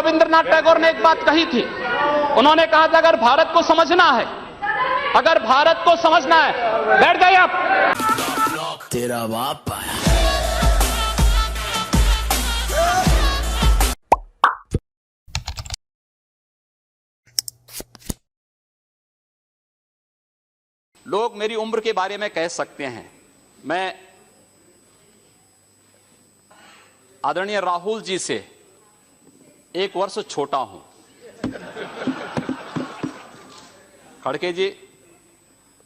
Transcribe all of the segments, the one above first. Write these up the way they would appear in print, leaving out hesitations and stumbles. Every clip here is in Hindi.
रविंद्रनाथ टैगोर ने एक बात कही थी। उन्होंने कहा था अगर भारत को समझना है, अगर भारत को समझना है, बैठ जाइए आप। तेरा बाप आया। लोग मेरी उम्र के बारे में कह सकते हैं, मैं आदरणीय राहुल जी से 1 वर्ष छोटा हूं। खड़गे जी,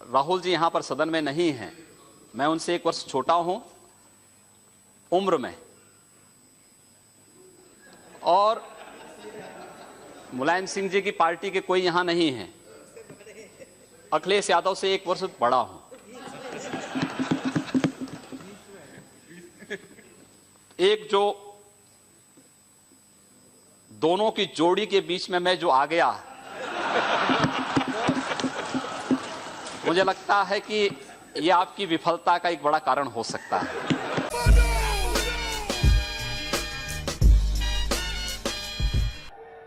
राहुल जी यहां पर सदन में नहीं हैं, मैं उनसे 1 वर्ष छोटा हूं उम्र में, और मुलायम सिंह जी की पार्टी के कोई यहां नहीं है। अखिलेश यादव से 1 वर्ष बड़ा हूं। एक जो दोनों की जोड़ी के बीच में मैं जो आ गया, मुझे लगता है कि यह आपकी विफलता का एक बड़ा कारण हो सकता है।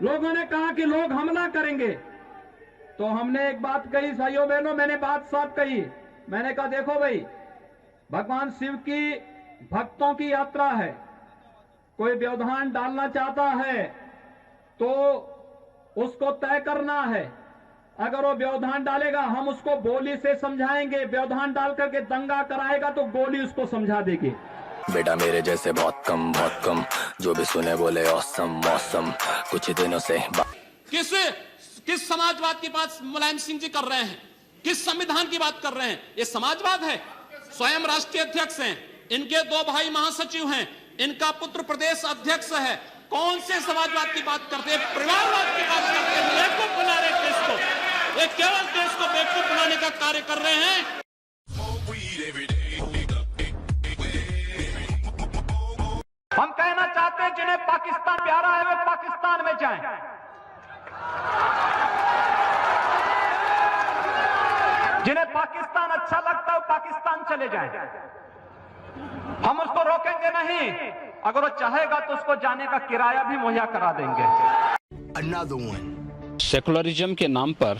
लोगों ने कहा कि लोग हमला करेंगे, तो हमने एक बात कही, भाइयों बहनों, मैंने बात साफ कही। मैंने कहा देखो भाई, भगवान शिव की भक्तों की यात्रा है, कोई व्यवधान डालना चाहता है तो उसको तय करना है। अगर वो व्यवधान डालेगा हम उसको गोली से समझाएंगे, व्यवधान डाल करके दंगा कराएगा तो गोली उसको समझा देगी। बेटा मेरे जैसे बहुत कम, जो भी सुने बोले औसम मौसम। कुछ दिनों से किस समाजवाद की बात मुलायम सिंह जी कर रहे हैं? किस संविधान की बात कर रहे हैं? ये समाजवाद है? स्वयं राष्ट्रीय अध्यक्ष हैं, इनके 2 भाई महासचिव हैं, इनका पुत्र प्रदेश अध्यक्ष है। कौन से समाजवाद की बात करते हैं? परिवारवाद की बात करते हैं। बेवकूफ बना रहे देश को, ये केवल देश को बेवकूफ बनाने का कार्य कर रहे हैं। हम कहना चाहते हैं जिन्हें पाकिस्तान प्यारा है वे पाकिस्तान में जाएं। जिन्हें पाकिस्तान अच्छा लगता है वो पाकिस्तान चले जाएं। हम उसको रोकेंगे नहीं, अगर वो चाहेगा तो उसको जाने का किराया भी मुहैया करा देंगे। सेकुलरिज्म के नाम पर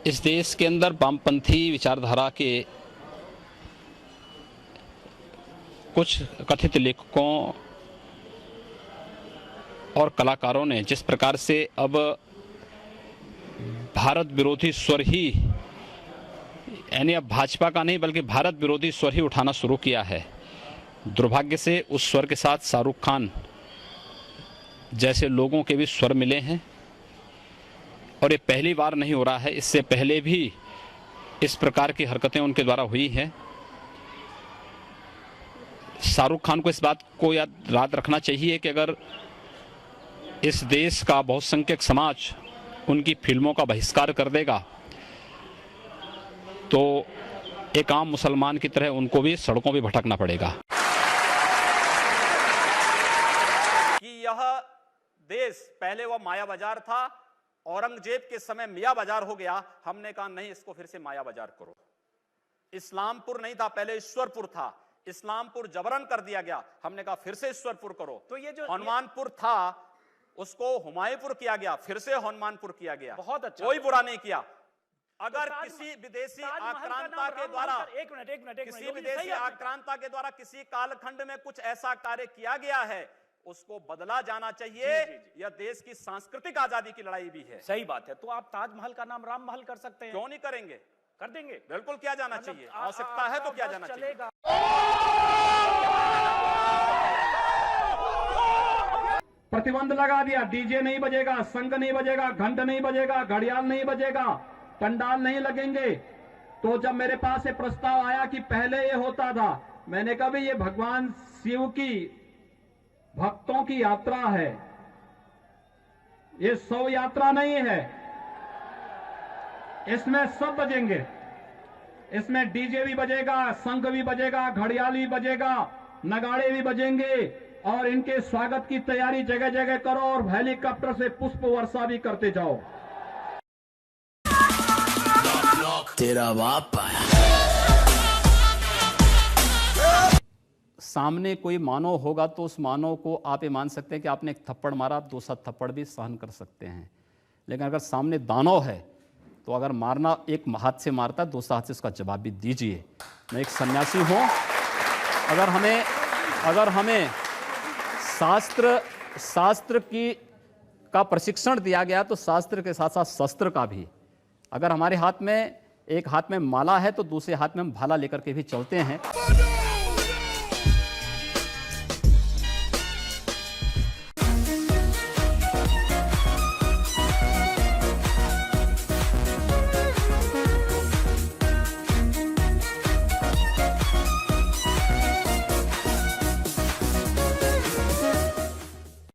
इस देश के अंदर वामपंथी विचारधारा के कुछ कथित लेखकों और कलाकारों ने जिस प्रकार से अब भारत विरोधी स्वर ही, यानी अब भाजपा का नहीं बल्कि भारत विरोधी स्वर ही उठाना शुरू किया है, दुर्भाग्य से उस स्वर के साथ शाहरुख खान जैसे लोगों के भी स्वर मिले हैं। और ये पहली बार नहीं हो रहा है, इससे पहले भी इस प्रकार की हरकतें उनके द्वारा हुई हैं। शाहरुख खान को इस बात को याद रखना चाहिए कि अगर इस देश का बहुसंख्यक समाज उनकी फिल्मों का बहिष्कार कर देगा तो एक आम मुसलमान की तरह उनको भी सड़कों पे भटकना पड़ेगा। कि यह देश पहले वह माया बाजार था, औरंगजेब के समय मियां बाजार हो गया। हमने कहा नहीं, इसको फिर से माया बाजार करो। इस्लामपुर नहीं था, पहले ईश्वरपुर था, इस्लामपुर जबरन कर दिया गया। हमने कहा फिर से ईश्वरपुर करो। तो ये जो हनुमानपुर था उसको हुमायूंपुर किया गया, फिर से हनुमानपुर किया गया। बहुत अच्छा, कोई बुरा नहीं किया। अगर तो किसी विदेशी आक्रांता के द्वारा किसी विदेशी आक्रांता के द्वारा किसी कालखंड में कुछ ऐसा कार्य किया गया है, उसको बदला जाना चाहिए। यह देश की सांस्कृतिक आजादी की लड़ाई भी है। सही बात है। तो आप ताजमहल का नाम राम महल कर सकते हैं। क्यों नहीं करेंगे? कर देंगे, बिल्कुल किया जाना चाहिए। आवश्यकता है तो किया जाना चाहिए। प्रतिबंध लगा दिया, डीजे नहीं बजेगा, शंख नहीं बजेगा, घंट नहीं बजेगा, घड़ियाल नहीं बजेगा, पंडाल नहीं लगेंगे। तो जब मेरे पास ये प्रस्ताव आया कि पहले ये होता था, मैंने कहा भी ये भगवान शिव की भक्तों की यात्रा है, ये शव यात्रा नहीं है। इसमें सब बजेंगे, इसमें डीजे भी बजेगा, शंख भी बजेगा, घड़ियाल भी बजेगा, नगाड़े भी बजेंगे, और इनके स्वागत की तैयारी जगह जगह करो और हेलीकॉप्टर से पुष्प वर्षा भी करते जाओ। तेरा बाप आया। सामने कोई मानव होगा तो उस मानव को आप ये मान सकते हैं कि आपने एक थप्पड़ मारा, दूसरा थप्पड़ भी सहन कर सकते हैं। लेकिन अगर सामने दानव है तो अगर मारना एक हाथ से मारता है, दूसरा हाथ से उसका जवाब भी दीजिए। मैं एक सन्यासी हूँ। अगर हमें शास्त्र का प्रशिक्षण दिया गया तो शास्त्र के साथ साथ शस्त्र का भी। अगर हमारे हाथ में एक हाथ में माला है तो दूसरे हाथ में हम भाला लेकर के भी चलते हैं।